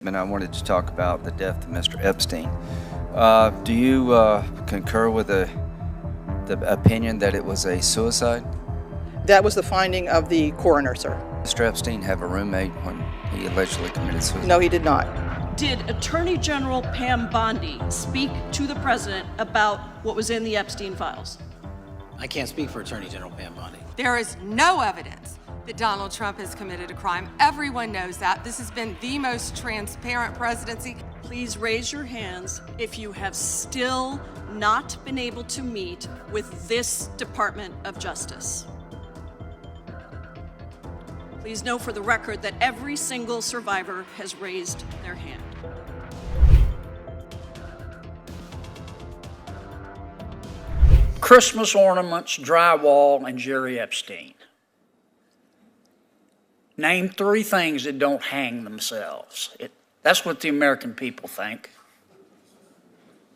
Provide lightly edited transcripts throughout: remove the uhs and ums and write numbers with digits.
And I wanted to talk about the death of Mr. Epstein. Do you concur with the opinion that it was a suicide? That was the finding of the coroner, sir. Mr. Epstein have a roommate when he allegedly committed suicide? No, he did not. Did Attorney General Pam Bondi speak to the president about what was in the Epstein files? I can't speak for Attorney General Pam Bondi. There is no evidence that Donald Trump has committed a crime. Everyone knows that. This has been the most transparent presidency. Please raise your hands if you have still not been able to meet with this Department of Justice. Please know for the record that every single survivor has raised their hand. Christmas ornaments, drywall, and Jerry Epstein. Name three things that don't hang themselves. That's what the American people think.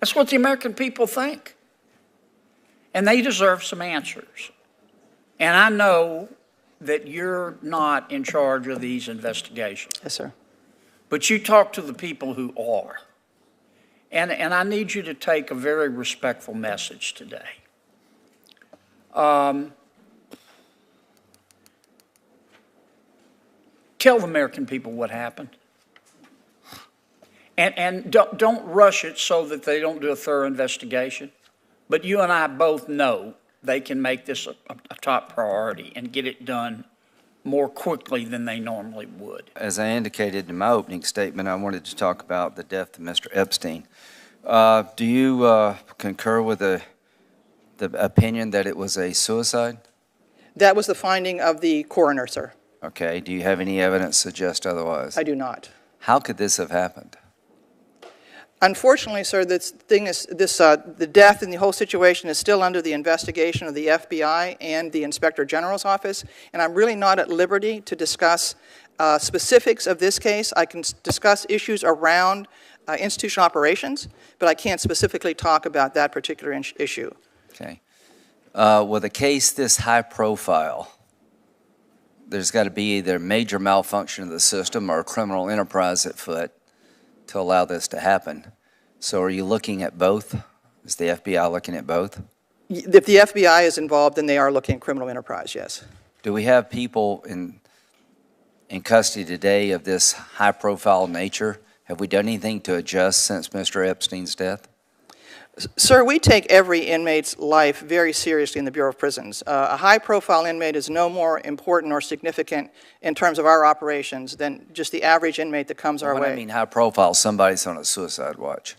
That's what the American people think. And they deserve some answers. And I know that you're not in charge of these investigations. Yes, sir. But you talk to the people who are. And I need you to take a very respectful message today. Tell the American people what happened. And don't rush it so that they don't do a thorough investigation. But you and I both know they can make this a top priority and get it done more quickly than they normally would. As I indicated in my opening statement, I wanted to talk about the death of Mr. Epstein. Do you concur with the opinion that it was a suicide? That was the finding of the coroner, sir. Okay. Do you have any evidence to suggest otherwise? I do not. How could this have happened? Unfortunately, sir, the death and the whole situation is still under the investigation of the FBI and the Inspector General's office, and I'm really not at liberty to discuss specifics of this case. I can discuss issues around institutional operations, but I can't specifically talk about that particular issue. Okay. With a case this high profile, there's got to be either major malfunction of the system or a criminal enterprise at foot to allow this to happen. So are you looking at both? Is the FBI looking at both? If the FBI is involved, then they are looking at criminal enterprise, yes. Do we have people in custody today of this high-profile nature? Have we done anything to adjust since Mr. Epstein's death? Sir, we take every inmate's life very seriously in the Bureau of Prisons. A high-profile inmate is no more important or significant in terms of our operations than just the average inmate that comes our way. When I mean high-profile, somebody's on a suicide watch.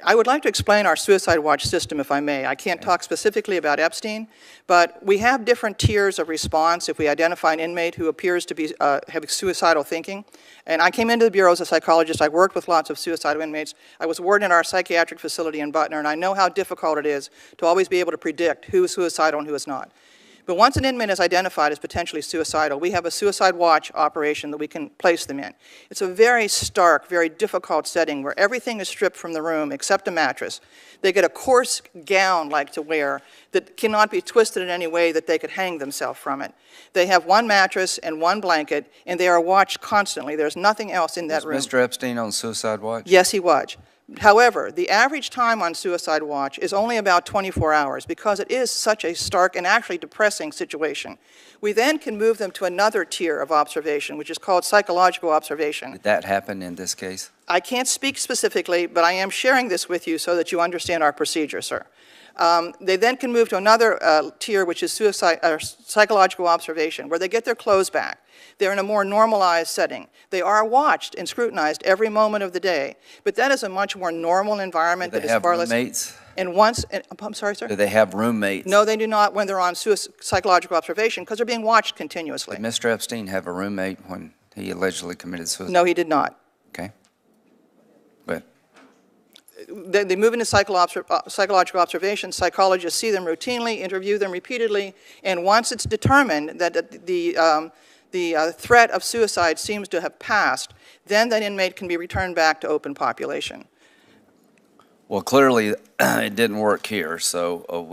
I would like to explain our suicide watch system, if I may. I can't talk specifically about Epstein, but we have different tiers of response if we identify an inmate who appears to be having suicidal thinking. And I came into the Bureau as a psychologist. I worked with lots of suicidal inmates. I was warden in our psychiatric facility in Butner, and I know how difficult it is to always be able to predict who is suicidal and who is not. But once an inmate is identified as potentially suicidal, we have a suicide watch operation that we can place them in. It's a very stark, very difficult setting where everything is stripped from the room except a mattress. They get a coarse gown-like to wear that cannot be twisted in any way that they could hang themselves from it. They have one mattress and one blanket, and they are watched constantly. There's nothing else in that room. Was Mr. Epstein on suicide watch? Yes, he was. However, the average time on suicide watch is only about 24 hours because it is such a stark and actually depressing situation. We then can move them to another tier of observation, which is called psychological observation. Did that happen in this case? I can't speak specifically, but I am sharing this with you so that you understand our procedure, sir. They then can move to another tier, which is psychological observation, where they get their clothes back. They're in a more normalized setting. They are watched and scrutinized every moment of the day, but that is a much more normal environment. Do they have roommates? I'm sorry, sir? Do they have roommates? No, they do not when they're on psychological observation because they're being watched continuously. Did Mr. Epstein have a roommate when he allegedly committed suicide? No, he did not. Okay. Good. They move into psychological observation. Psychologists see them routinely, interview them repeatedly, and once it's determined that the threat of suicide seems to have passed, then that inmate can be returned back to open population. Well, clearly it didn't work here, so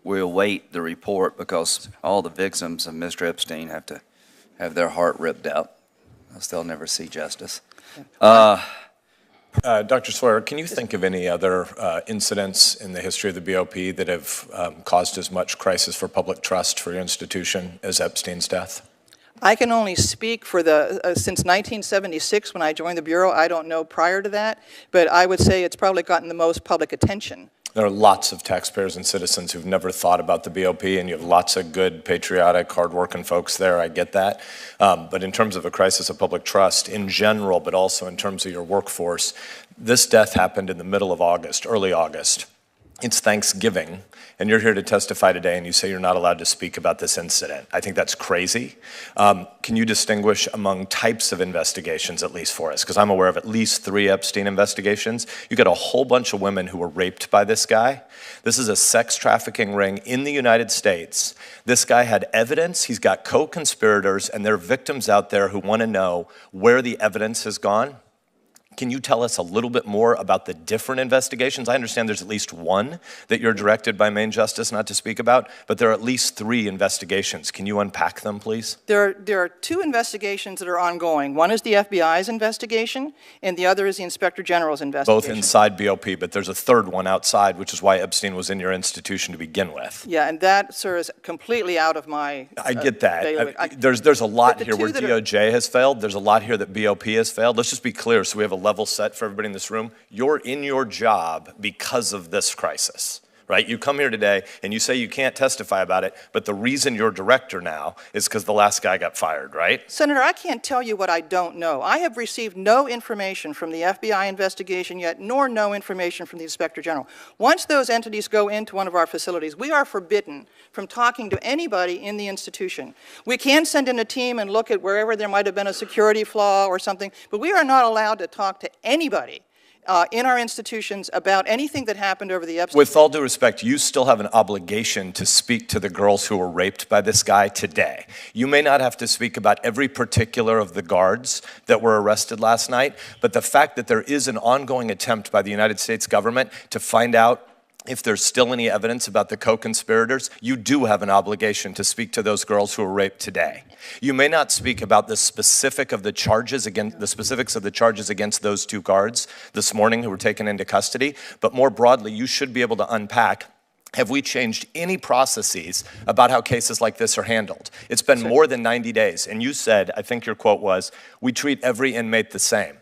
we await the report because all the victims of Mr. Epstein have to have their heart ripped out, else they'll never see justice. Dr. Sawyer, can you think of any other incidents in the history of the BOP that have caused as much crisis for public trust for your institution as Epstein's death? I can only speak for since 1976 when I joined the Bureau. I don't know prior to that, but I would say it's probably gotten the most public attention. There are lots of taxpayers and citizens who've never thought about the BOP, and you have lots of good, patriotic, hardworking folks there. I get that. But in terms of a crisis of public trust in general, but also in terms of your workforce, this death happened in the middle of August, early August. It's Thanksgiving, and you're here to testify today, and you say you're not allowed to speak about this incident. I think that's crazy. Can you distinguish among types of investigations, at least for us? Because I'm aware of at least 3 Epstein investigations. You got a whole bunch of women who were raped by this guy. This is a sex trafficking ring in the United States. This guy had evidence. He's got co-conspirators, and there are victims out there who want to know where the evidence has gone. Can you tell us a little bit more about the different investigations? I understand there's at least one that you're directed by Main Justice not to speak about, but there are at least 3 investigations. Can you unpack them, please? There are 2 investigations that are ongoing. One is the FBI's investigation, and the other is the Inspector General's investigation. Both inside BOP, but there's a third one outside, which is why Epstein was in your institution to begin with. Yeah, and that, sir, is completely out of my I get that. There's a lot here where DOJ has failed. There's a lot here that BOP has failed. Let's just be clear so we have a level set for everybody in this room. You're in your job because of this crisis, right? You come here today and you say you can't testify about it, but the reason you're director now is because the last guy got fired, right? Senator, I can't tell you what I don't know. I have received no information from the FBI investigation yet, nor no information from the Inspector General. Once those entities go into one of our facilities, we are forbidden from talking to anybody in the institution. We can send in a team and look at wherever there might have been a security flaw or something, but we are not allowed to talk to anybody in our institutions about anything that happened over the Epstein. With all due respect, you still have an obligation to speak to the girls who were raped by this guy today. You may not have to speak about every particular of the guards that were arrested last night, but the fact that there is an ongoing attempt by the United States government to find out if there's still any evidence about the co-conspirators, you do have an obligation to speak to those girls who were raped today. You may not speak about the specifics of the charges against those 2 guards this morning who were taken into custody, but more broadly, you should be able to unpack, have we changed any processes about how cases like this are handled? It's been more than 90 days, and you said, I think your quote was, we treat every inmate the same.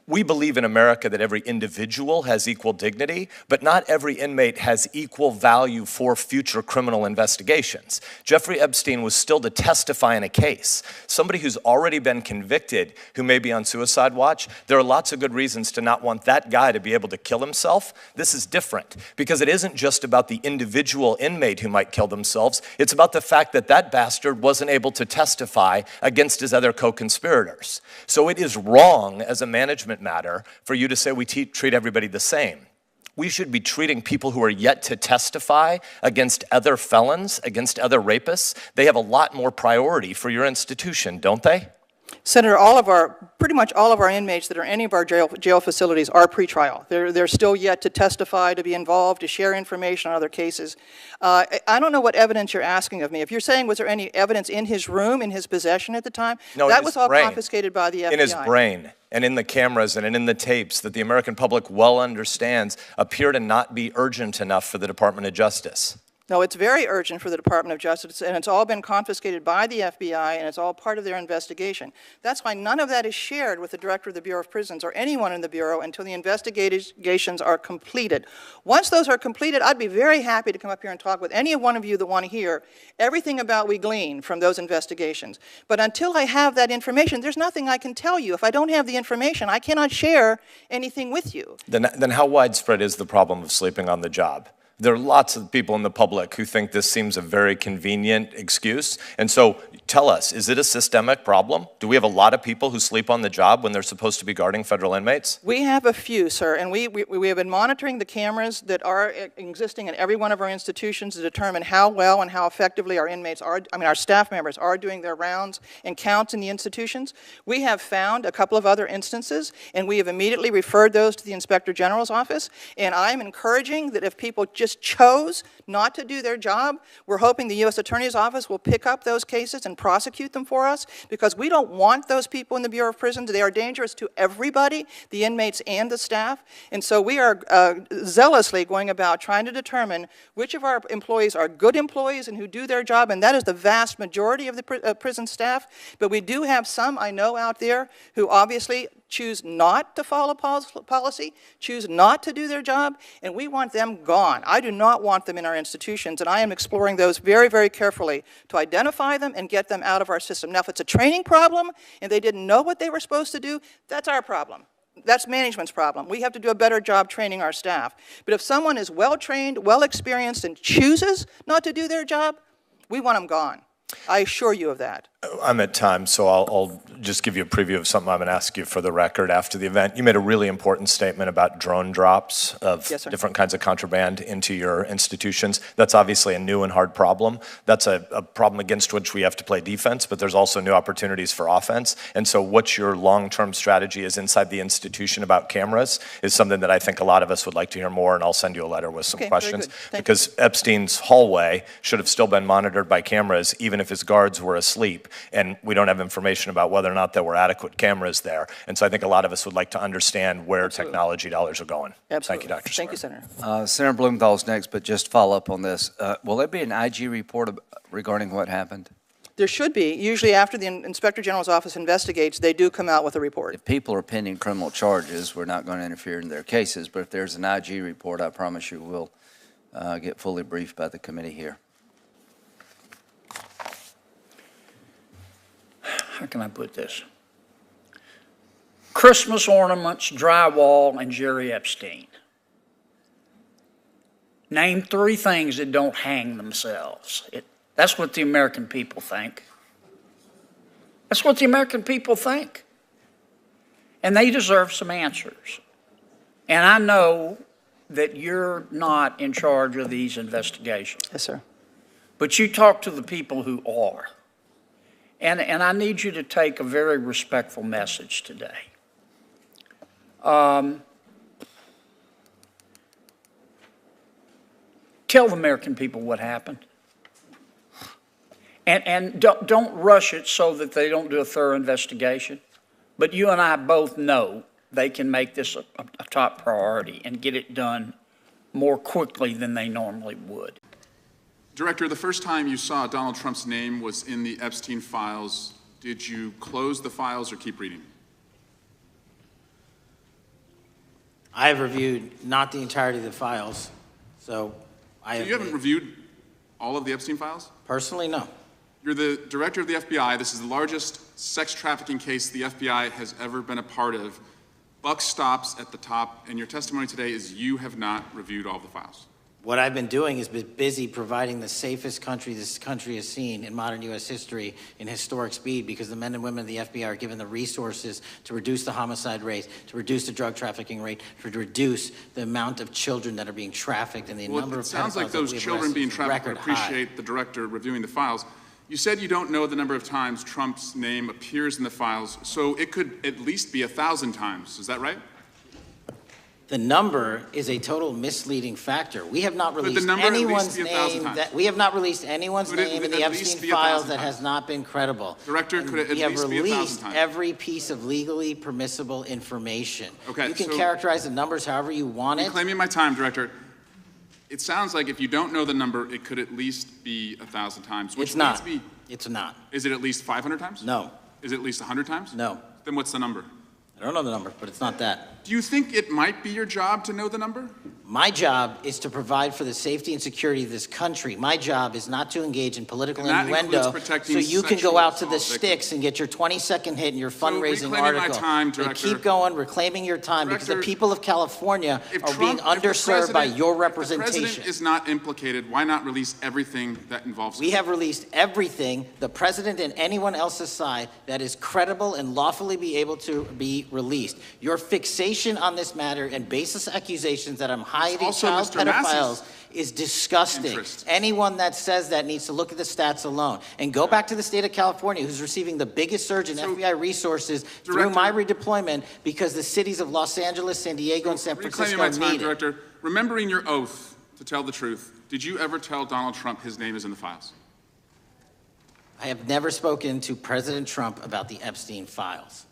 We believe in America that every individual has equal dignity, but not every inmate has equal value for future criminal investigations. Jeffrey Epstein was still to testify in a case. Somebody who's already been convicted, who may be on suicide watch, there are lots of good reasons to not want that guy to be able to kill himself. This is different, because it isn't just about the individual inmate who might kill themselves. It's about the fact that that bastard wasn't able to testify against his other co-conspirators. So it is wrong as a management matter for you to say we treat everybody the same. We should be treating people who are yet to testify against other felons, against other rapists. They have a lot more priority for your institution, don't they? Senator, pretty much all of our inmates that are in any of our jail facilities are pretrial. They're still yet to testify, to be involved, to share information on other cases. I don't know what evidence you're asking of me. If you're saying, was there any evidence in his room, in his possession at the time? No, that was all confiscated by the FBI. In his brain, and in the cameras, and in the tapes that the American public well understands appear to not be urgent enough for the Department of Justice. No, it's very urgent for the Department of Justice, and it's all been confiscated by the FBI, and it's all part of their investigation. That's why none of that is shared with the Director of the Bureau of Prisons or anyone in the Bureau until the investigations are completed. Once those are completed, I'd be very happy to come up here and talk with any one of you that want to hear everything about we glean from those investigations. But until I have that information, there's nothing I can tell you. If I don't have the information, I cannot share anything with you. Then how widespread is the problem of sleeping on the job? There are lots of people in the public who think this seems a very convenient excuse. And so tell us, is it a systemic problem? Do we have a lot of people who sleep on the job when they're supposed to be guarding federal inmates? We have a few, sir, and we have been monitoring the cameras that are existing in every one of our institutions to determine how well and how effectively our inmates are, our staff members are doing their rounds and counts in the institutions. We have found a couple of other instances, and we have immediately referred those to the Inspector General's office, and I'm encouraging that if people just just chose not to do their job. We're hoping the U.S. Attorney's Office will pick up those cases and prosecute them for us, because we don't want those people in the Bureau of Prisons. They are dangerous to everybody, the inmates and the staff. And so we are zealously going about trying to determine which of our employees are good employees and who do their job, and that is the vast majority of the prison staff. But we do have some, I know, out there who obviously choose not to follow policy, choose not to do their job, and we want them gone. I do not want them in our institutions, and I am exploring those very, very carefully to identify them and get them out of our system. Now, if it's a training problem and they didn't know what they were supposed to do, that's our problem. That's management's problem. We have to do a better job training our staff. But if someone is well-trained, well-experienced, and chooses not to do their job, we want them gone. I assure you of that. I'm at time, so I'll just give you a preview of something I'm going to ask you for the record after the event. You made a really important statement about drone drops of different kinds of contraband into your institutions. That's obviously a new and hard problem. That's a problem against which we have to play defense, but there's also new opportunities for offense. And so what your long-term strategy is inside the institution about cameras is something that I think a lot of us would like to hear more, and I'll send you a letter with some questions. Because Epstein's hallway should have still been monitored by cameras, even if his guards were asleep. And we don't have information about whether or not there were adequate cameras there. And so I think a lot of us would like to understand where technology dollars are going. Absolutely. Thank you, Dr. Thank you, Senator. Senator Blumenthal's next, but just follow up on this. Will there be an IG report regarding what happened? There should be. Usually after the Inspector General's office investigates, they do come out with a report. If people are pending criminal charges, we're not going to interfere in their cases. But if there's an IG report, I promise you we'll get fully briefed by the committee here. How can I put this? Christmas ornaments, drywall, and Jerry Epstein. Name 3 things that don't hang themselves. That's what the American people think. That's what the American people think. And they deserve some answers. And I know that you're not in charge of these investigations. Yes, sir. But you talk to the people who are. And I need you to take a very respectful message today. Tell the American people what happened. And don't rush it so that they don't do a thorough investigation. But you and I both know they can make this a top priority and get it done more quickly than they normally would. Director, the first time you saw Donald Trump's name was in the Epstein files. Did you close the files or keep reading? I have reviewed not the entirety of the files, so you haven't reviewed all of the Epstein files? Personally, no. You're the director of the FBI. This is the largest sex trafficking case the FBI has ever been a part of. Buck stops at the top, and your testimony today is you have not reviewed all the files. What I've been doing is been busy providing the safest country this country has seen in modern U.S. history in historic speed, because the men and women of the FBI are given the resources to reduce the homicide rate, to reduce the drug trafficking rate, to reduce the amount of children that are being trafficked and the number of pedophiles. It sounds like those children being trafficked would appreciate the director reviewing the files. You said you don't know the number of times Trump's name appears in the files, so it could at least be 1,000 times. Is that right? The number is a total misleading factor. We have not released anyone's name in the Epstein files that has not been credible. Director, could it at least be 1,000 times? We have released every piece of legally permissible information. Okay, you can characterize the numbers however you want it. I'm claiming my time, Director. It sounds like if you don't know the number, it could at least be 1,000 times. It's not. It's not. Is it at least 500 times? No. Is it at least 100 times? No. Then what's the number? I don't know the number, but it's not that. Do you think it might be your job to know the number? My job is to provide for the safety and security of this country. My job is not to engage in political innuendo so you can go out to the sticks and get your 20-second hit in your fundraising article. Director. Keep going, reclaiming your time, because the people of California are being underserved by your representation. If the president is not implicated, why not release everything that involves him? We have released everything, the president and anyone else's side, that is credible and lawfully be able to be released. Your fixation on this matter and baseless accusations that I'm hiding child pedophiles is disgusting. Anyone that says that needs to look at the stats alone and go back to the state of California, who's receiving the biggest surge in FBI resources through my redeployment, because the cities of Los Angeles, San Diego, and San Francisco need it. Director, remembering your oath to tell the truth, did you ever tell Donald Trump his name is in the files? I have never spoken to President Trump about the Epstein files.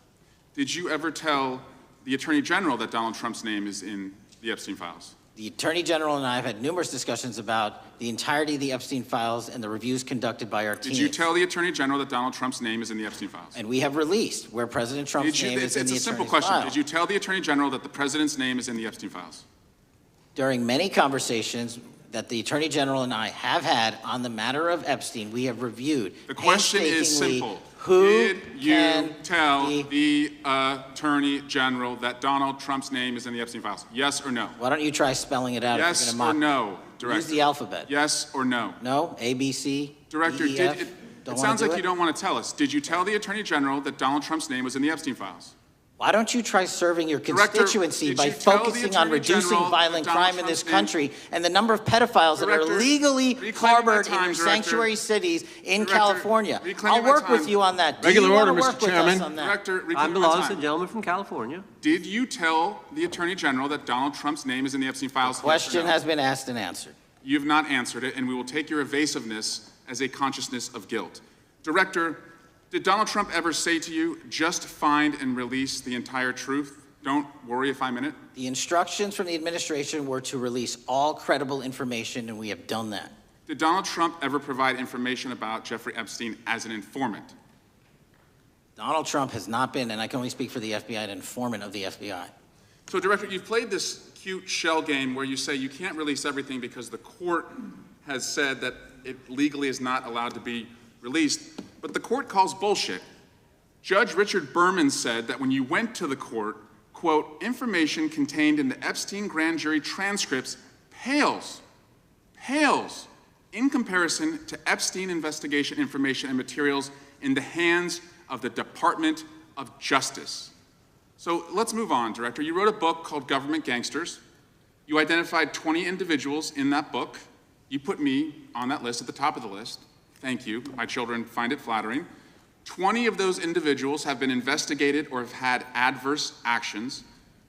Did you ever tell the Attorney General that Donald Trump's name is in the Epstein files? The Attorney General and I have had numerous discussions about the entirety of the Epstein files and the reviews conducted by our team. Did you tell the Attorney General that Donald Trump's name is in the Epstein files? And we have released where President Trump's name is in the It's a simple attorney's question. file. Did you tell the Attorney General that the President's name is in the Epstein files? During many conversations that the Attorney General and I have had on the matter of Epstein, we have reviewed The question is painstakingly simple. who Did you can tell be- the Attorney General that Donald Trump's name is in the Epstein files? Yes or no? Why don't you try spelling it out? Yes if or you're gonna mock no, me? Director? Use the alphabet. Yes or no? No? A, B, C, Director, D, E, F? it Don't wanna sounds do like it? you don't want to tell us. Did you tell the Attorney General that Donald Trump's name was in the Epstein files? Why don't you try serving your Director, constituency did by you tell the focusing on Attorney reducing General violent that Donald crime in this Trump's name- country and the number of pedophiles that are Director, legally reclaiming my harbored in time, your Director. sanctuary cities in Director, California? reclaiming I'll my work with time. you on that. Do Regular you wanna order, Mr. work with Chairman. us on that? Director, I reclaiming my belong to the time. gentleman from California. Did you tell the Attorney General that Donald Trump's name is in the Epstein files? Yes or Question no? has been asked and answered. You have not answered it, and we will take your evasiveness as a consciousness of guilt. Director, did Donald Trump ever say to you, just find and release the entire truth? Don't worry if I'm in it. The instructions from the administration were to release all credible information, and we have done that. Did Donald Trump ever provide information about Jeffrey Epstein as an informant? Donald Trump has not been, and I can only speak for the FBI, an informant of the FBI. So, Director, you've played this cute shell game where you say you can't release everything because the court has said that it legally is not allowed to be released, but the court calls bullshit. Judge Richard Berman said that when you went to the court, quote, information contained in the Epstein grand jury transcripts pales in comparison to Epstein investigation information and materials in the hands of the Department of Justice. So let's move on, Director. You wrote a book called Government Gangsters. You identified 20 individuals in that book. You put me on that list at the top of the list. Thank you. My children find it flattering. 20 of those individuals have been investigated or have had adverse actions.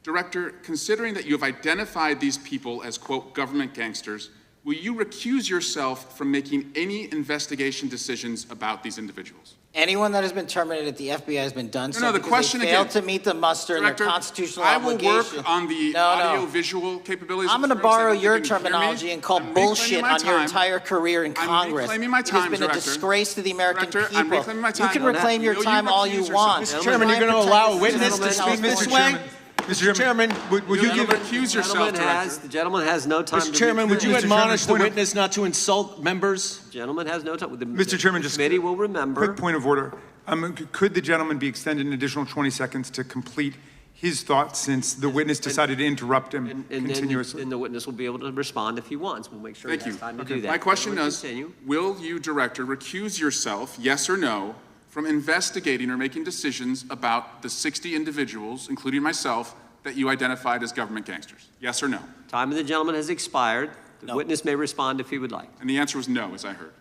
Director, considering that you have identified these people as, quote, government gangsters, will you recuse yourself from making any investigation decisions about these individuals? Anyone that has been terminated at the FBI has been done so the because question they failed again. to meet the muster in Director, their constitutional I will obligation. work on the audio-visual capabilities. I'm of going to insurance. I borrow don't your think you can hear me. terminology and call I'm reclaiming bullshit my on your time. entire career in I'm Congress. reclaiming my time, It has been Director. a disgrace to the American Director, I'm people. reclaiming my You time. can No, reclaim your you time all you recuse want. yourself. Mr. Chairman, you're going to Try and allow a protect witness the to citizens speak of this California. way? Mr. Chairman, would you give recuse yourself, Director? The gentleman has no time. Mr. to Chairman, would you recuse. admonish the witness not to insult members? The gentleman has no time. Mr. Chairman, the just committee will remember. Quick point of order. Could the gentleman be extended an additional 20 seconds to complete his thoughts since the witness decided to interrupt him continuously? And the witness will be able to respond if he wants. We'll make sure Thank he has you. time to do that. My question Gentleman, is, continue. will you, Director, recuse yourself, yes or no, from investigating or making decisions about the 60 individuals, including myself, that you identified as government gangsters? Yes or no? Time of the gentleman has expired. The witness may respond if he would like. And the answer was no, as I heard.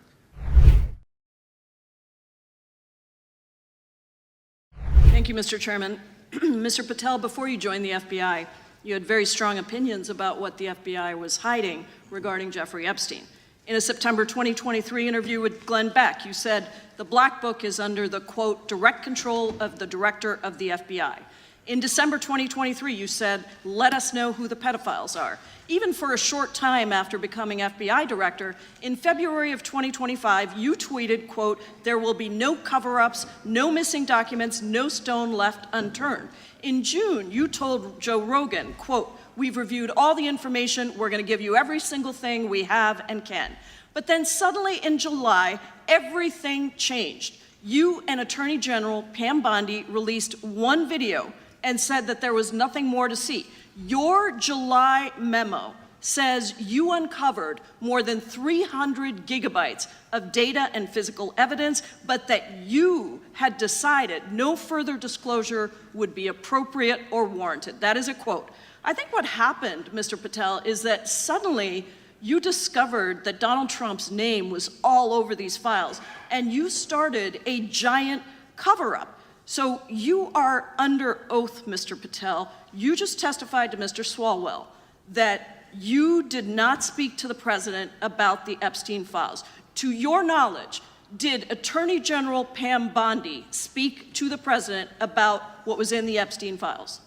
Thank you, Mr. Chairman. Mr. Patel, before you joined the FBI, you had very strong opinions about what the FBI was hiding regarding Jeffrey Epstein. In a September 2023 interview with Glenn Beck, you said the Black Book is under the, quote, direct control of the director of the FBI. In December 2023, you said, let us know who the pedophiles are. Even for a short time after becoming FBI director, in February of 2025, you tweeted, quote, there will be no cover-ups, no missing documents, no stone left unturned. In June, you told Joe Rogan, quote, we've reviewed all the information, we're gonna give you every single thing we have and can. But then suddenly in July, everything changed. You and Attorney General Pam Bondi released one video and said that there was nothing more to see. Your July memo says you uncovered more than 300 gigabytes of data and physical evidence, but that you had decided no further disclosure would be appropriate or warranted. That is a quote. I think what happened, Mr. Patel, is that suddenly you discovered that Donald Trump's name was all over these files, and you started a giant cover-up. So you are under oath, Mr. Patel. You just testified to Mr. Swalwell that you did not speak to the president about the Epstein files. To your knowledge, did Attorney General Pam Bondi speak to the president about what was in the Epstein files?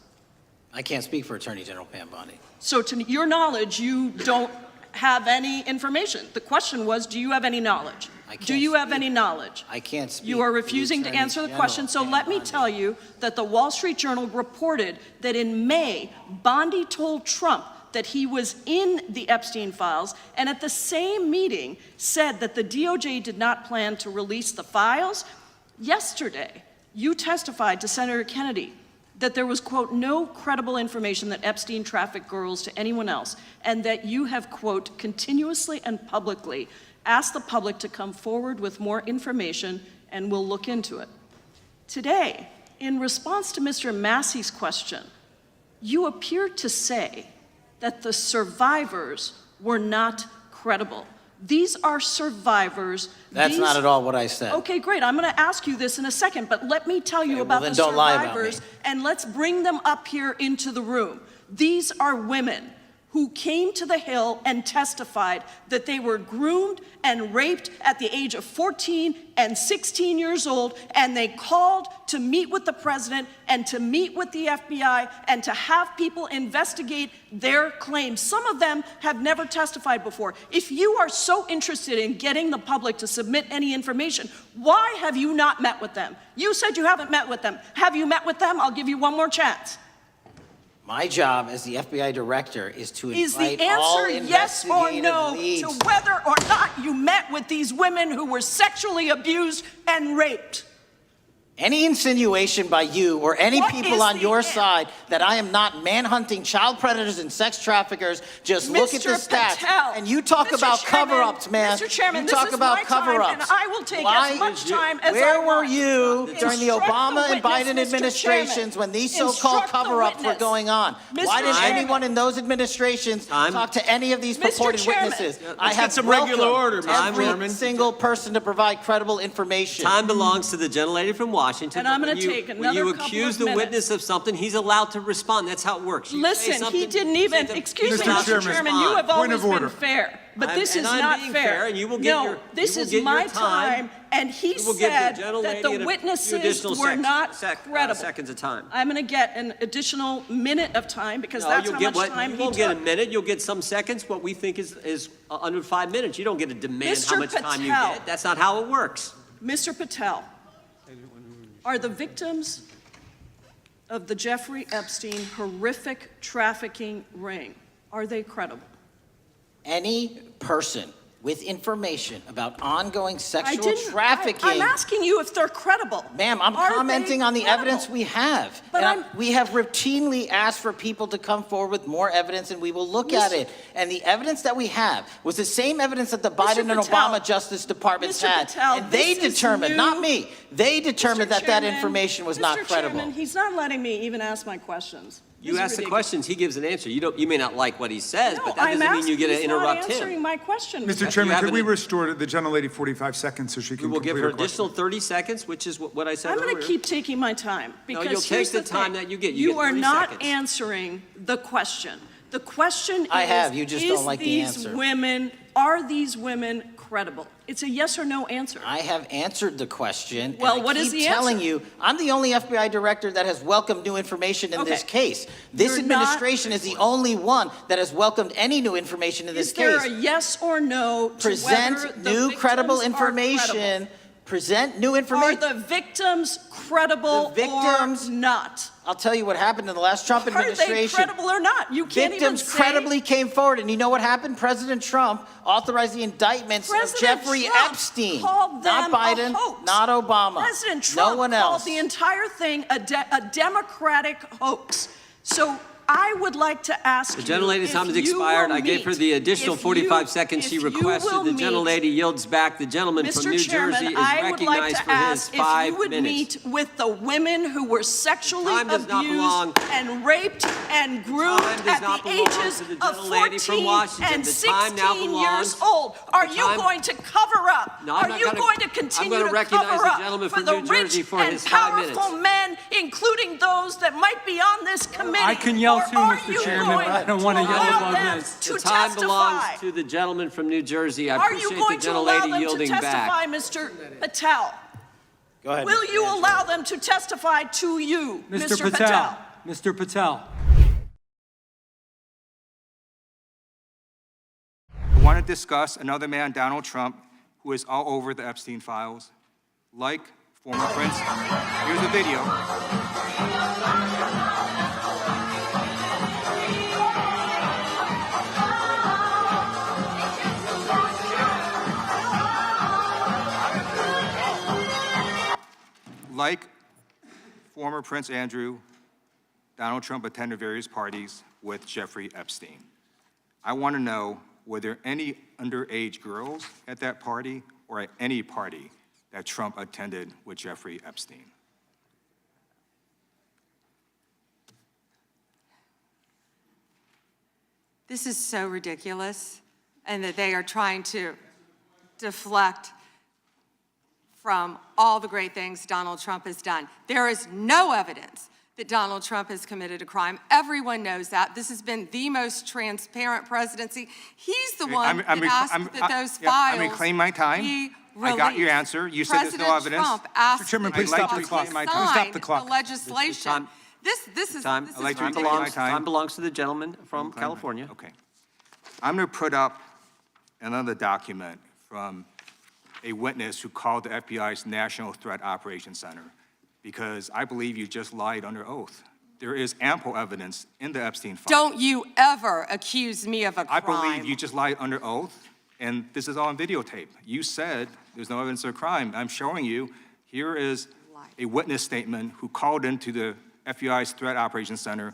I can't speak for Attorney General Pam Bondi. So to your knowledge, you don't have any information. The question was, do you have any knowledge? Do you have any knowledge? I can't speak. You are refusing to answer the question, so let me tell you that the Wall Street Journal reported that in May, Bondi told Trump that he was in the Epstein files, and at the same meeting said that the DOJ did not plan to release the files. Yesterday, you testified to Senator Kennedy that there was, quote, no credible information that Epstein trafficked girls to anyone else, and that you have, quote, continuously and publicly asked the public to come forward with more information, and we'll look into it. Today, in response to Mr. Massey's question, you appeared to say that the survivors were not credible. These are survivors. That's not at all what I said. Okay, great. I'm going to ask you this in a second, but let me tell you about the survivors, and let's bring them up here into the room. These are women who came to the Hill and testified that they were groomed and raped at the age of 14 and 16 years old, and they called to meet with the president and to meet with the FBI and to have people investigate their claims. Some of them have never testified before. If you are so interested in getting the public to submit any information, why have you not met with them? You said you haven't met with them. Have you met with them? I'll give you one more chance. My job as the FBI director is to invite Is all the answer yes or no leads. to whether or not you met with these women who were sexually abused and raped? Any insinuation by you or any people on your side that I am not manhunting child predators and sex traffickers, just look at the stats. Patel, and you talk about cover-ups, man. Mr. Chairman, you talk about cover-ups. And I will take as much time as I Where want. were you during the Obama and Biden Mr. administrations Chairman. when these so-called cover-ups were going on? Mr. Why didn't Chairman. anyone in those administrations talk to any of these purported Chairman. witnesses? Let's get some regular order, Mr. every Chairman. single person to provide credible information. Time belongs to the gentlelady from Washington. And I'm but gonna when you- take when another you couple accuse of the minutes. witness of something, he's allowed to respond. That's how it works. You say Listen, he something, didn't say even, the- excuse me, Mr. Mr. Chairman, Chairman, you have point always of been order. fair, but this is I'm not being fair. and you will get No, your, this you will is get my your time, and he you will give said the that gentlelady the a few witnesses additional were not credible. seconds of time. I'm going to get an additional minute of time because that's you'll how get much time you he won't get a took. minute. You'll get some seconds. What we think is under 5 minutes. You don't get to demand Mr. how much time you Patel. get. That's not how it works. Mr. Patel, are the victims of the Jeffrey Epstein horrific trafficking ring, are they credible? Any person with information about ongoing sexual trafficking. I'm asking you if they're credible. Ma'am, I'm commenting on the evidence we have. But And we have routinely asked for people to come forward with more evidence, and we will look at it. And the evidence that we have was the same evidence that the Biden and Obama Justice Departments had. And they determined, not me, they determined that information was not credible. Chairman, he's not letting me even ask my questions. You ask the questions, he gives an answer. You may not like what he says, No, but that doesn't mean you get to interrupt he's not answering him. my question. Mr. Chairman, could we restore the gentlelady 45 seconds so she We can will complete give her her question? additional 30 seconds, which is what I said I'm earlier. going to keep taking my time because you'll take here's the the time thing. that you get. You get are 30 not seconds. answering the question. The question I is, have, you just don't like the answer. Are these women credible? It's a yes or no answer. I have answered the question. Well, and what I is keep the telling answer? you, I'm the only FBI director that has welcomed new information in this case. This You're administration is the only one that has welcomed any new information in this Is there case. a yes or no to whether Present the new credible victims are information. credible? Present new Are information. the victims credible or not? I'll tell you what happened in the last Trump Are administration. they credible or not? You can't even Victims say. credibly came forward, and you know what happened? President Trump authorized the indictments of President Jeffrey Trump Epstein. called Not them a Biden, hoax. not Obama. President Trump no one called else. the entire thing a Democratic hoax. So I would like to ask The you gentlelady's if time has you expired. will I gave her the additional if 45 you- seconds she if you requested. will The meet- gentlelady yields back. The gentleman from Mr. New Chairman, Jersey is I would like recognized to for his ask if 5 you would minutes. meet with the women who were sexually Time does not belong. abused and raped and groomed Time does at not the belong ages to the of gentlelady from 14 Washington. and The time now 16 belongs- years old. Are the you time- going to cover up? No, I'm Are not you gonna- going to I'm continue gonna to recognize cover the up gentleman for from the New Jersey rich for and his 5 powerful minutes. men, including those that might be on this committee? I can yell or too, are you Chairman, going I don't want to yell allow above them this. to The time testify? belongs to the gentleman from New Jersey. I Are you appreciate going the to allow gentlelady them to yielding testify, back. Mr. Patel? Go ahead. Will Mr. you Andrew. allow them to testify to you, Mr. Patel? Mr. Patel. I want to discuss another man, Donald Trump, who is all over the Epstein files, like former Prince. Here's a video. Like former Prince Andrew, Donald Trump attended various parties with Jeffrey Epstein. I want to know, were there any underage girls at that party or at any party that Trump attended with Jeffrey Epstein? This is so ridiculous, and that they are trying to deflect from all the great things Donald Trump has done. There is no evidence that Donald Trump has committed a crime. Everyone knows that. This has been the most transparent presidency. He's the one that asked that those files I'm reclaiming my time. be I got your released. answer. You said there's no President evidence. Trump asked Mr. Chairman, that please they stop the sign clock. Stop the clock. the legislation. Time. This is I'd like to ridiculous. reclaim my time. Time belongs to the gentleman from California. Okay. I'm going to put up another document from a witness who called the FBI's National Threat Operations Center, because I believe you just lied under oath. There is ample evidence in the Epstein file. Don't you ever accuse me of a crime. I believe you just lied under oath, and this is all on videotape. You said there's no evidence of a crime. I'm showing you, here is a witness statement who called into the FBI's Threat Operations Center.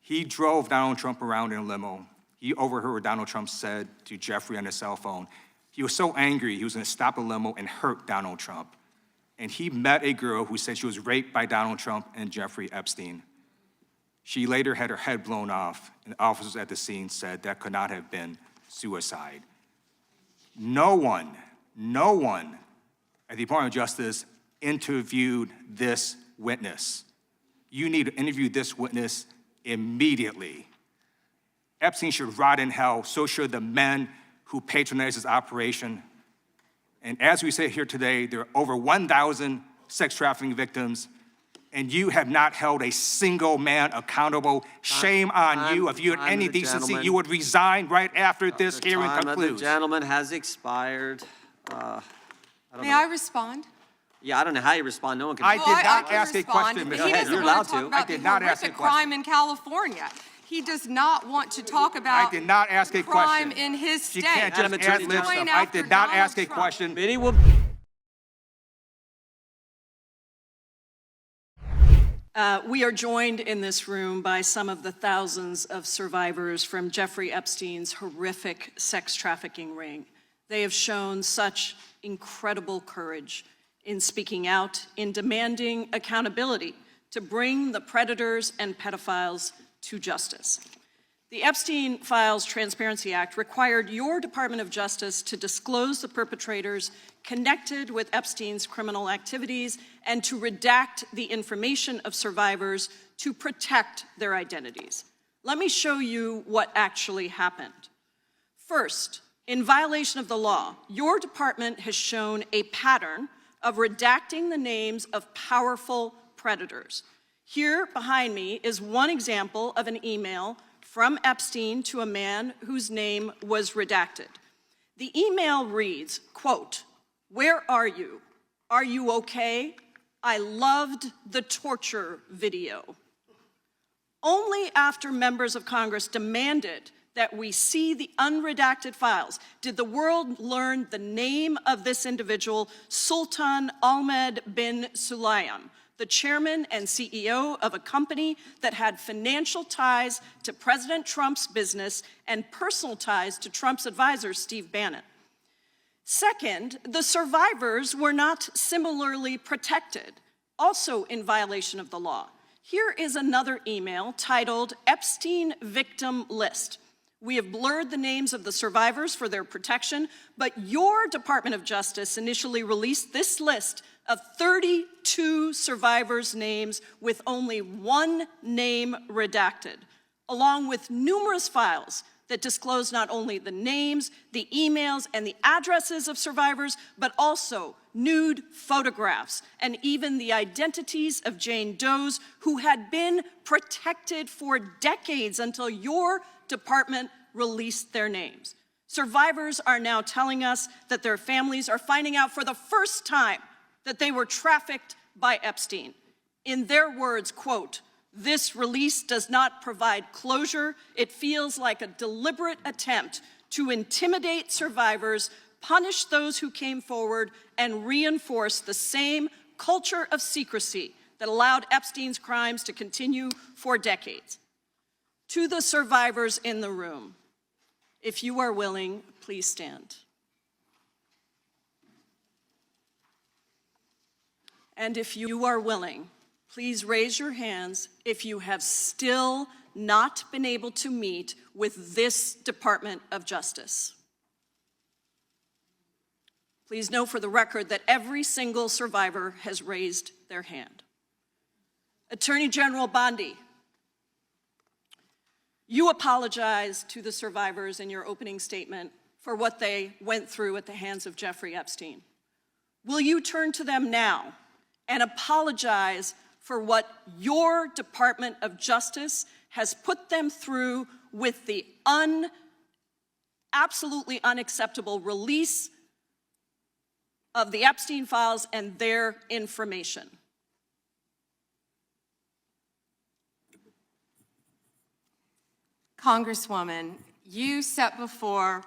He drove Donald Trump around in a limo. He overheard what Donald Trump said to Jeffrey on his cell phone. He was so angry, he was going to stop a limo and hurt Donald Trump. And he met a girl who said she was raped by Donald Trump and Jeffrey Epstein. She later had her head blown off, and officers at the scene said that could not have been suicide. No one at the Department of Justice interviewed this witness. You need to interview this witness immediately. Epstein should rot in hell, so should the men who patronized his operation. And as we sit here today, there are over 1,000 sex trafficking victims, and you have not held a single man accountable. Shame on you. If you had any decency, you would resign right after this hearing concludes. The gentleman has expired. May I respond? Yeah, I don't know how you respond. No one can. I did not can ask a respond, question, but Mr. he doesn't You're want allowed to talk to. about I did the not ask a horrific question. crime in California. He does not want to talk about I did not ask a crime question. in his She state. can't just Madam Attorney ad lib General. stuff. I did not After ask a Donald Trump. question. Committee will. We are joined in this room by some of the thousands of survivors from Jeffrey Epstein's horrific sex trafficking ring. They have shown such incredible courage in speaking out, in demanding accountability to bring the predators and pedophiles to justice. The Epstein Files Transparency Act required your Department of Justice to disclose the perpetrators connected with Epstein's criminal activities and to redact the information of survivors to protect their identities. Let me show you what actually happened. First, in violation of the law, your department has shown a pattern of redacting the names of powerful predators. Here behind me is one example of an email from Epstein to a man whose name was redacted. The email reads, quote, "Where are you? Are you okay? I loved the torture video." Only after members of Congress demanded that we see the unredacted files did the world learn the name of this individual, Sultan Ahmed bin Sulayem, the chairman and CEO of a company that had financial ties to President Trump's business and personal ties to Trump's advisor, Steve Bannon. Second, the survivors were not similarly protected, also in violation of the law. Here is another email titled Epstein Victim List. We have blurred the names of the survivors for their protection, but your Department of Justice initially released this list of 32 survivors' names with only one name redacted, along with numerous files that disclose not only the names, the emails, and the addresses of survivors, but also nude photographs and even the identities of Jane Does who had been protected for decades until your department released their names. Survivors are now telling us that their families are finding out for the first time that they were trafficked by Epstein. In their words, quote, "This release does not provide closure. It feels like a deliberate attempt to intimidate survivors, punish those who came forward, and reinforce the same culture of secrecy that allowed Epstein's crimes to continue for decades." To the survivors in the room, if you are willing, please stand. And if you are willing, please raise your hands if you have still not been able to meet with this Department of Justice. Please note for the record that every single survivor has raised their hand. Attorney General Bondi, you apologized to the survivors in your opening statement for what they went through at the hands of Jeffrey Epstein. Will you turn to them now and apologize for what your Department of Justice has put them through with the absolutely unacceptable release of the Epstein files and their information? Congresswoman, you sat before,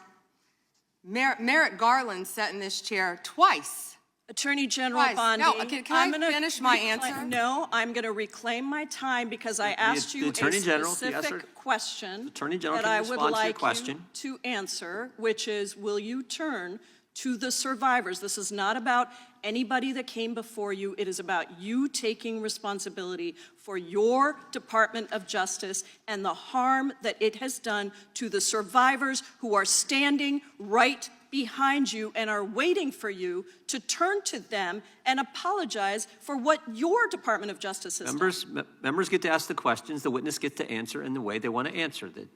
Merrick Garland sat in this chair twice. Attorney General Twice. Bondi, No, can I finish my answer? No, I'm going to reclaim my time because I asked you a specific question Attorney General that I can would respond to your like question. you to answer, which is, will you turn to the survivors? This is not about anybody that came before you. It is about you taking responsibility for your Department of Justice and the harm that it has done to the survivors who are standing right behind you and are waiting for you to turn to them and apologize for what your Department of Justice has done. Members get to ask the questions, the witness get to answer in the way they want to answer. The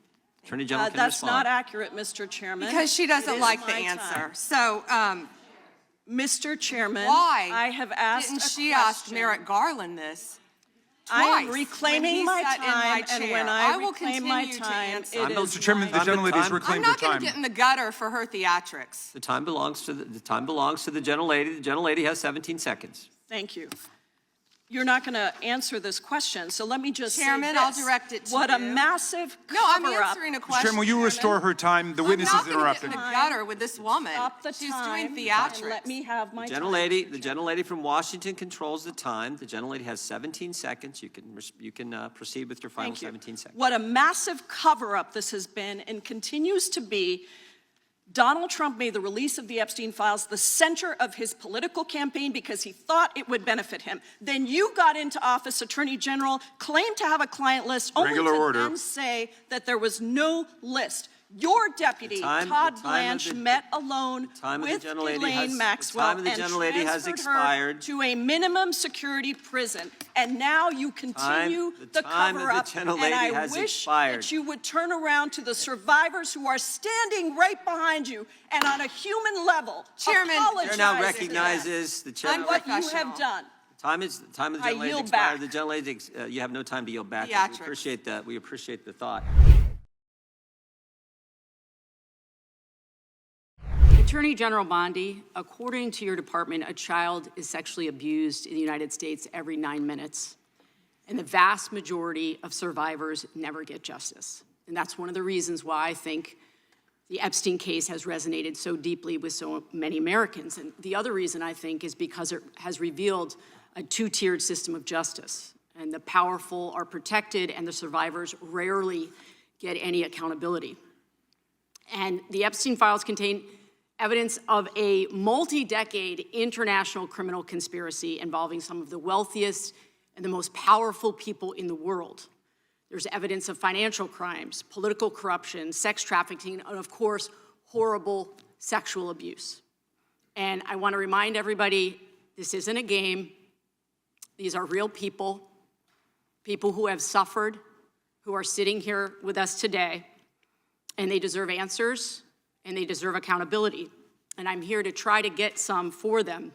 Attorney General can That's respond. not accurate, Mr. Chairman. Because she doesn't like the my answer. time. So, Mr. Chairman, why I have asked didn't a she question. ask Merrick Garland this? I am Twice, reclaiming when he my sat in time, chair. and when I will reclaim my continue to time, answer. it is Mr. Chairman, the my gentlelady's time. reclaimed I'm her not going time. to get in the gutter for her theatrics. The time belongs to the time belongs to the gentlelady. The gentlelady has 17 seconds. Thank you. You're not going to answer this question, so let me just Chairman, say I'll this. direct it to What a you. massive No, I'm cover-up. answering a Mr. question. Chairman, will you restore her time? The witness is I'm not interrupted. going to get in the gutter with this woman. Stop the She's time doing and theatrics. let me have my The time. gentlelady from Washington controls the time. The gentlelady has 17 seconds. You can proceed with your final Thank you. 17 seconds. What a massive cover-up this has been and continues to be. Donald Trump made the release of the Epstein files the center of his political campaign because he thought it would benefit him. Then you got into office, Attorney General, claimed to have a client list, only Regular to order. then say that there was no list. Your deputy, Todd Blanche, met alone with Ghislaine Maxwell and transferred her to a minimum security prison. And now you continue the cover-up, and I wish that you would turn around to the survivors who are standing right behind you and on a human level Chairman, apologize Chair now to them recognizes the chair. on what you have done. Time of the gentlelady yield expired. back. The gentlelady, you have no time to yield back. Theatrics. We appreciate that. We appreciate the thought. Attorney General Bondi, according to your department, a child is sexually abused in the United States every 9 minutes, and the vast majority of survivors never get justice. And that's one of the reasons why I think the Epstein case has resonated so deeply with so many Americans. And the other reason, I think, is because it has revealed a two-tiered system of justice. And the powerful are protected, and the survivors rarely get any accountability. And the Epstein files contain evidence of a multi-decade international criminal conspiracy involving some of the wealthiest and the most powerful people in the world. There's evidence of financial crimes, political corruption, sex trafficking, and of course, horrible sexual abuse. And I want to remind everybody, this isn't a game. These are real people, people who have suffered, who are sitting here with us today, and they deserve answers, and they deserve accountability. And I'm here to try to get some for them.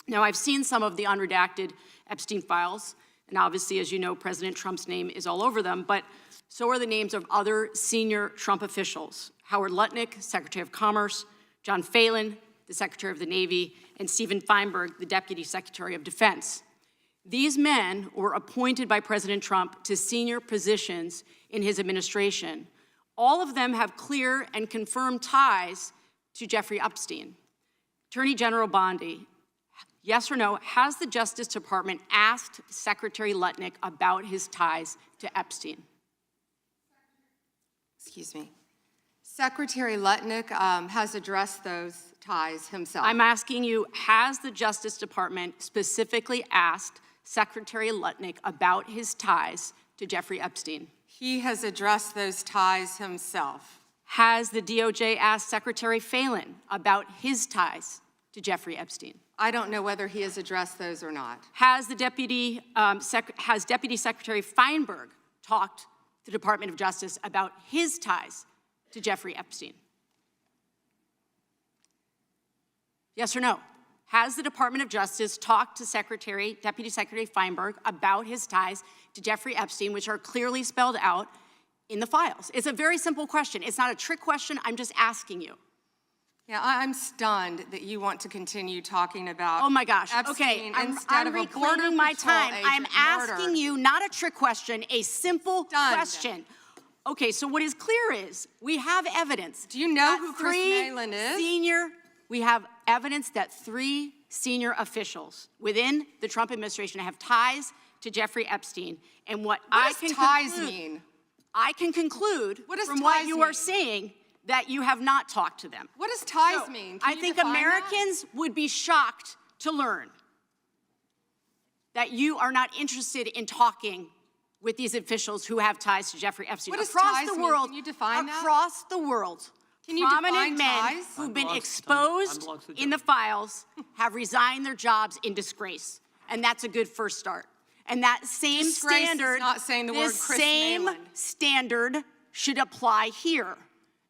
Now, I've seen some of the unredacted Epstein files, and obviously, as you know, President Trump's name is all over them, but so are the names of other senior Trump officials: Howard Lutnick, Secretary of Commerce; John Phelan, the Secretary of the Navy; and Stephen Feinberg, the Deputy Secretary of Defense. These men were appointed by President Trump to senior positions in his administration. All of them have clear and confirmed ties to Jeffrey Epstein. Attorney General Bondi, yes or no, has the Justice Department asked Secretary Lutnick about his ties to Epstein? Excuse me. Secretary Lutnick has addressed those ties himself. I'm asking you, has the Justice Department specifically asked Secretary Lutnick about his ties to Jeffrey Epstein? He has addressed those ties himself. Has the DOJ asked Secretary Phelan about his ties to Jeffrey Epstein? I don't know whether he has addressed those or not. Has the Deputy Secretary Feinberg talked to the Department of Justice about his ties to Jeffrey Epstein? Yes or no? Has the Department of Justice talked to Deputy Secretary Feinberg about his ties to Jeffrey Epstein, which are clearly spelled out in the files? It's a very simple question. It's not a trick question. I'm just asking you. Yeah, I'm stunned that you want to continue talking about Oh my gosh. Epstein Okay, instead I'm of a Border reclaiming my Patrol time. I'm agent asking murdered. you not a trick question, a simple Stunned. question. Okay, so what is clear is we have evidence. Do you know who Chris Malin is? We have evidence that 3 senior officials within the Trump administration have ties to Jeffrey Epstein. And what I does ties mean? I can conclude What does from what ties you are mean? saying that you have not talked to them. What does ties So, mean? Can I you think define that? Americans would be shocked to learn that you are not interested in talking with these officials who have ties to Jeffrey Epstein. What does across ties the mean? world, Can you define that? across the world, Can you prominent define men ties? who've been Time exposed belongs to the in the files have resigned their jobs in disgrace, and that's a good first start. And that same Disgrace is standard, not saying the word this Chris same Malin. standard should apply here.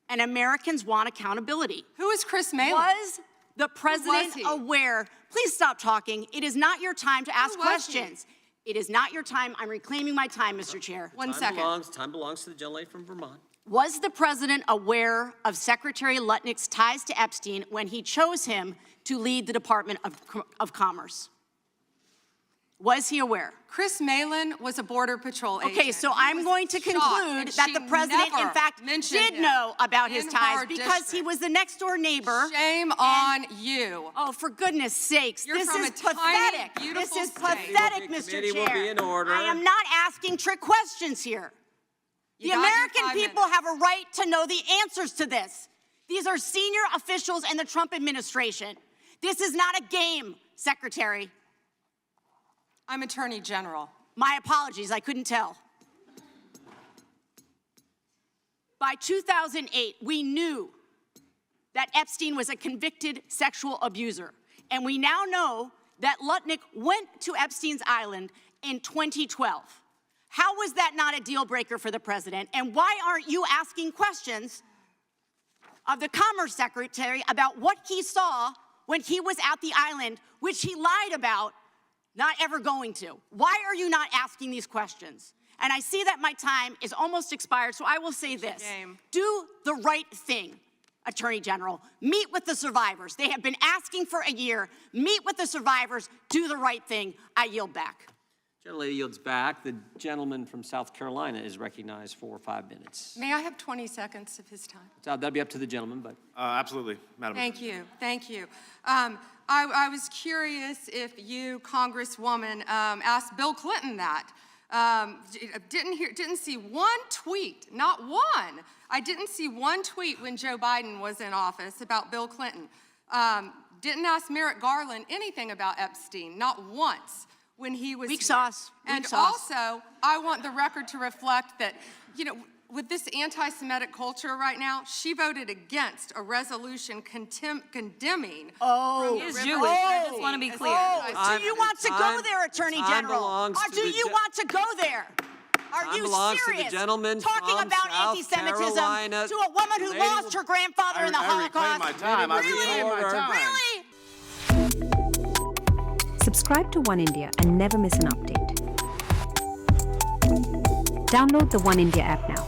And Americans want accountability. Who is Chris Malin? Was the president he? aware? Please stop talking. It is not your time to ask was questions. It is not your time. I'm reclaiming my time, Mr. Chair. One second. Time belongs to the gentlelady from Vermont. Was the president aware of Secretary Lutnick's ties to Epstein when he chose him to lead the Department of Commerce? Was he aware? Chris Malin was a Border Patrol agent. Okay, so He I'm was going to shot, conclude and that she the president, in never fact, mentioned did him know about his in ties her because he district. was the next door neighbor. Shame on you. Oh, for goodness sakes, You're this from is a tiny, pathetic. This beautiful is state. pathetic, Mr. Committee will be Chair. in order. I am not asking trick questions here. You The got your American 5 people minutes. have a right to know the answers to this. These are senior officials in the Trump administration. This is not a game, Secretary. I'm Attorney General. My apologies, I couldn't tell. By 2008, we knew that Epstein was a convicted sexual abuser. And we now know that Lutnick went to Epstein's Island in 2012. How was that not a deal breaker for the president? And why aren't you asking questions of the Commerce Secretary about what he saw when he was at the island, which he lied about not ever going to? Why are you not asking these questions? And I see that my time is almost expired, so I will say this. Do the right thing, Attorney General. Meet with the survivors. They have been asking for a year. Meet with the survivors. Do the right thing. I yield back. Gentlelady yields back. The gentleman from South Carolina is recognized for 5 minutes. May I have 20 seconds of his time? That'll be up to the gentleman, but. Absolutely, Madam Thank you, thank you. I was curious if you, Congresswoman, asked Bill Clinton that. Didn't see one tweet, not one. I didn't see one tweet when Joe Biden was in office about Bill Clinton. Didn't ask Merrick Garland anything about Epstein, not once when he was Weak here. sauce. And Weak sauce. also, I want the record to reflect that, you know, with this anti-Semitic culture right now, she voted against a resolution condemning. Oh, Pramila is Jayapal Jewish. I as just want to be a- clear. as a- Do you want to go there, Attorney time General? belongs Or to do the you want to go there? Are Time you belongs to the serious? gentleman Talking from about South anti-Semitism Carolina. to a woman who Lady lost her grandfather in the Holocaust? my time. I reclaim my time. Really? Subscribe to One India and never miss an update. Download the One India app now.